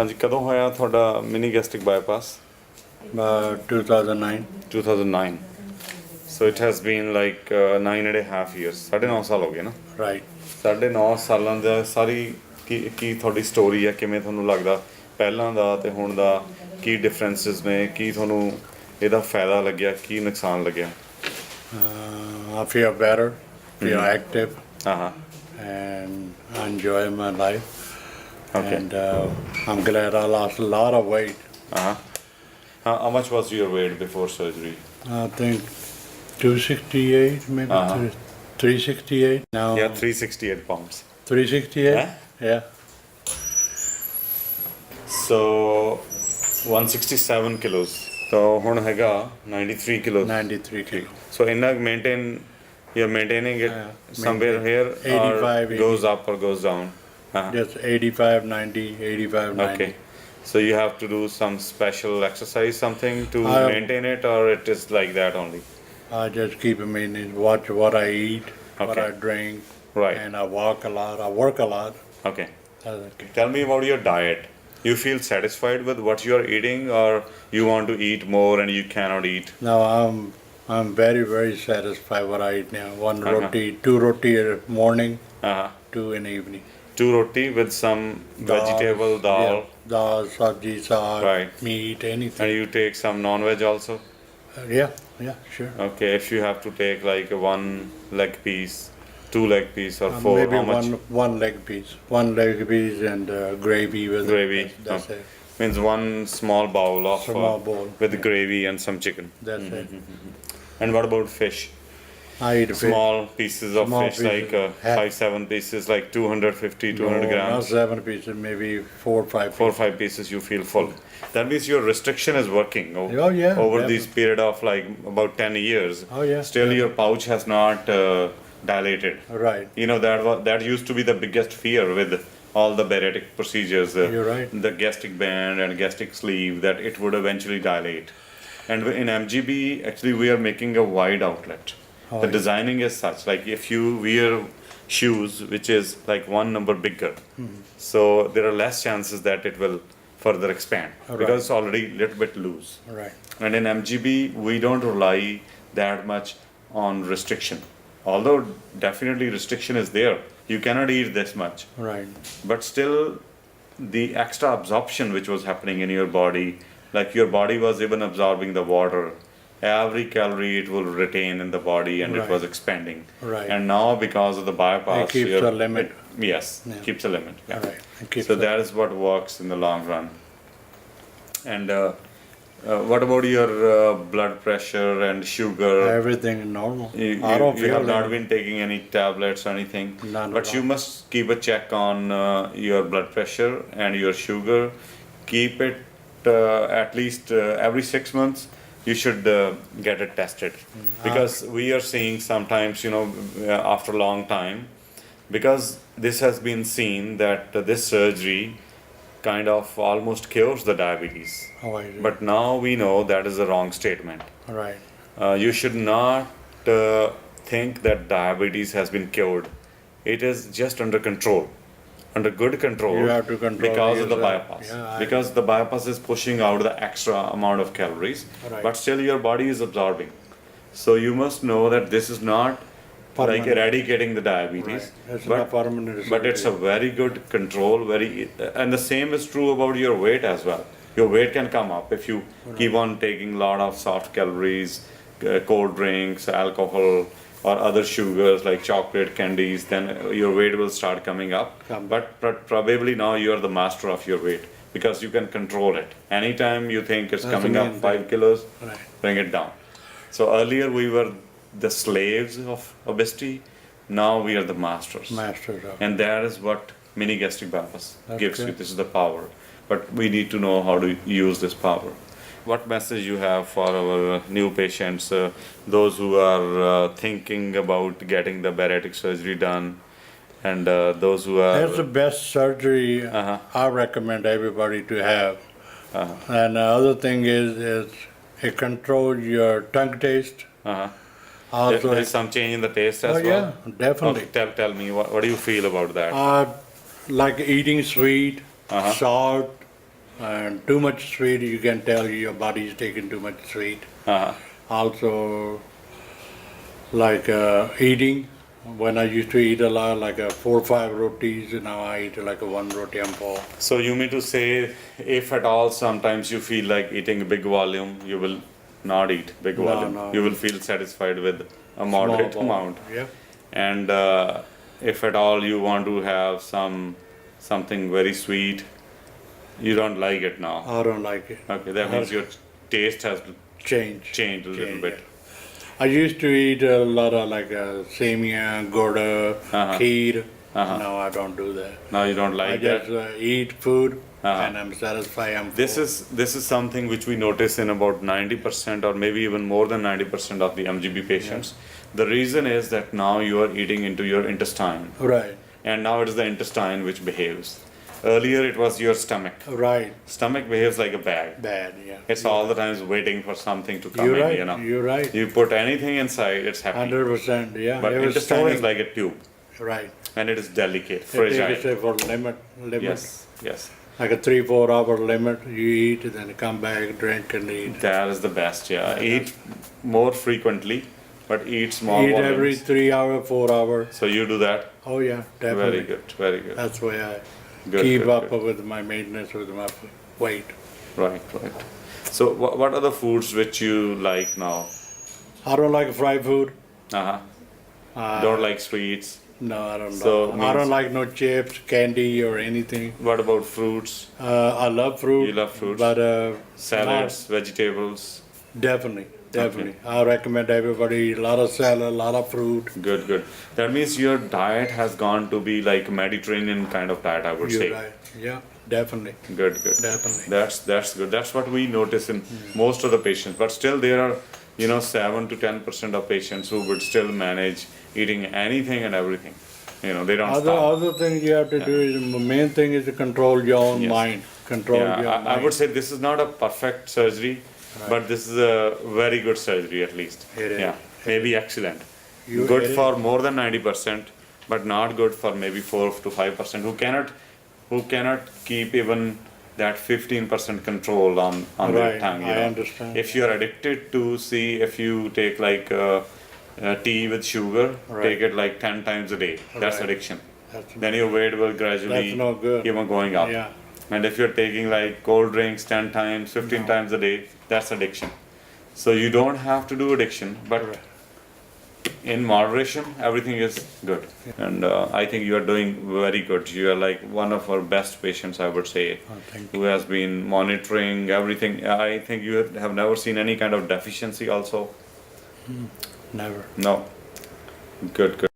ਹਾਂਜੀ ਕਦੋਂ ਹੋਇਆ ਤੁਹਾਡਾ mini gastric bypass 2009. 2009 so it has been like 9.5 years 9.5 ਸਾਲ ਹੋ ਗਏ ਨਾ Right. 9.5 ਸਾਲਾਂ ਦਾ ਸਾਰੀ ਕੀ ਤੁਹਾਡੀ ਸਟੋਰੀ ਹੈ ਕਿਵੇਂ ਤੁਹਾਨੂੰ ਲੱਗਦਾ ਪਹਿਲਾਂ ਦਾ ਤੇ ਹੁਣ ਦਾ ਕੀ ਡਿਫਰੈਂਸਸ ਨੇ ਕੀ ਤੁਹਾਨੂੰ ਇਹਦਾ ਫਾਇਦਾ ਲੱਗਿਆ ਕੀ ਨੁਕਸਾਨ ਲੱਗਿਆ I feel better, feel active, ਹਾਂ and I enjoy my life. Okay. And I'm glad I lost a lot of weight. how much was your weight before surgery I think 268, maybe 368. Now yeah 368 pounds 368. Huh? Yeah. so 167 kilos so ਹੁਣ ਹੈਗਾ 93 kilos 93 kilo. so ਇੰਨਾ you're maintaining it somewhere here 85, or goes up or goes down Just 85, 90, 85, 90. okay so you have to do some special exercise something to maintain it or it is like that only I just keep a maintenance, watch what I eat, what Okay. I drink, Right. and I walk a lot, I work a lot. okay That's okay. tell me about your diet you feel satisfied with what you are eating or you want to eat more and you cannot eat No, I'm very, very satisfied what I eat now. One roti, 2 roti in the morning, 2 in the evening. 2 roti with some vegetable dal Yeah, dal, sabji, saag, Right. meat, anything. and you take some non-veg also Yeah, sure. okay if you have to take like 1 leg piece 2 leg piece or 4 Maybe how much one leg piece. One leg piece and gravy with Gravy, it. That's it. means one small bowl of Small bowl, with gravy and some chicken That's it. and what about fish I eat fish. small pieces of Small fish pieces. like Half. 5-7 pieces like 250 200 No, grams not 7 pieces, maybe 4 or 5 4 or 5 pieces you feel full that means your restriction is working Oh, yeah, over definitely. this period of like about 10 years Oh, yeah, still yeah. your pouch has not dilated Right. you know that used to be the biggest fear with all the bariatric procedures You're right. the gastric band and gastric sleeve that it would eventually dilate and in MGB actually we are making a wide outlet the yeah. designing is such like if you wear shoes which is like one number bigger so there are less chances that it will further expand Right. because it's already a little bit loose Right. and in MGB we don't rely that much on restriction although definitely restriction is there you cannot eat this much Right. but still the extra absorption which was happening in your body like your body was even absorbing the water every calorie it will retain in the body and it Right. was expanding Right. and now because of the bypass It keeps your- a limit. yes Yeah. keeps a limit yeah. Right. It keeps so the- that is what works in the long run and what about your blood pressure and sugar Everything is normal. you, I don't you feel have not any- been taking any tablets or anything None but at you all. must keep a check on your blood pressure and your sugar keep it at least every 6 months you should get it tested because we are seeing sometimes you know after a long time because this has been seen that this surgery kind of almost cures the diabetes Oh, I see. but now we know that is a wrong statement Right. you should not think that diabetes has been cured. It is just under control, under good control. You have to control because of the yourself. bypass. Yeah, because the bypass is pushing out the extra amount of calories, Right. but still your body is absorbing. So you must know that this is not like Permanent. eradicating the diabetes, Right. It's not permanent but it's a surgery. very good control. And the same is true about your weight as well. Your weight can come up if you keep on taking a lot of soft calories, cold drinks, alcohol, or other sugars like chocolate, candies. Then your weight will start coming up. But probably now you are the master of your weight because you can control it. Anytime you think it's That's coming the up main 5 kilos, Right. bring it down. So earlier we were the slaves of obesity. Now we are the masters. Masters of. And that is what mini gastric bypass That's gives you. good. This is the power. But we need to know how to use this power. What message you have for our new patients, those who are thinking about getting the bariatric surgery done, and those who are That's the best surgery I recommend everybody to have. And the other thing is it controls your tongue taste. Also, there is some change in the taste as oh well. yeah, definitely. Okay, tell me what do you feel about that? Like eating sweet, salt, And too much sweet, you can tell your body is taking too much sweet. Also, like eating, when I used to eat a lot, like 4 or 5 rotis, now I eat like a 1 roti and full. So you mean to say, if at all sometimes you feel like eating a big volume, you will not eat big volume. No. You will feel satisfied with a moderate Small amount. Yeah. And if at all you want to have something very sweet, you don't like it now. I don't like it. Okay, that means your taste has Change. changed a little bit. Yeah. I used to eat a lot of like semia, gorda, kheer. Now I don't do that. Now you don't I like that. just eat food and I'm satisfied. I'm This full. is something which we notice in about 90% or maybe even more than 90% of the MGB patients. The reason is that now you are eating into your intestine, Right, and now it is the intestine which behaves. Earlier it was your stomach. right. Stomach behaves like a bag. Bad, yeah. It's all the times waiting for something to come You're in, right, you know. you're right. You put anything inside, it's happy. 100%, yeah. But It was intestine is storing. like a tube, Right. and it is delicate, It fragile. is for limit. Yes, yes. Like a 3-4 hour limit. You eat, then come back, drink and eat. That is the best, yeah. Eat more frequently, but eat small Eat volumes. every 3 hour, 4 hour. So you do that? Oh yeah, definitely. Very good, very good. That's why I Good, keep good, up good. with my maintenance, with my weight. Right, right. So what are the foods which you like now? I don't like fried food. Uh-huh. Don't like sweets. No, I don't So know. I means- don't like no chips, candy, or anything. What about fruits? I love fruit. You love fruits? But Salads, vegetables? definitely. I recommend everybody a lot of salad, a lot of fruit. Good, good. That means your diet has gone to be like Mediterranean kind of diet, I would You're say. right. Yeah, definitely. Good, good. Definitely. That's good. That's what we notice in most of the patients. But still, there are 7 to 10% of patients who would still manage eating anything and everything. They don't stop. Other thing you have to do is the main thing is to control your own Yes. mind. Control your Yeah, mind. I would say this is not a perfect surgery, but this is a very good surgery at least. It is. Yeah, maybe excellent. You- Good it for more than 90%, but not good for maybe 4 to 5% who cannot keep even that 15% control on their Right, tongue. I understand. If you are addicted to, see, if you take like tea with sugar, Right. take it like 10 times a day. That's Right. addiction. That's- Then your weight will gradually That's not good. keep on going up. Yeah. And if you're taking like cold drinks 10 times, 15 times a day, that's addiction. So you don't have to do addiction, but in moderation, everything is good. And I think you are doing very good. You are like one of our best patients, I would say, thank who has been monitoring everything. I think you have never seen any kind of deficiency also. Never. No. Good, good.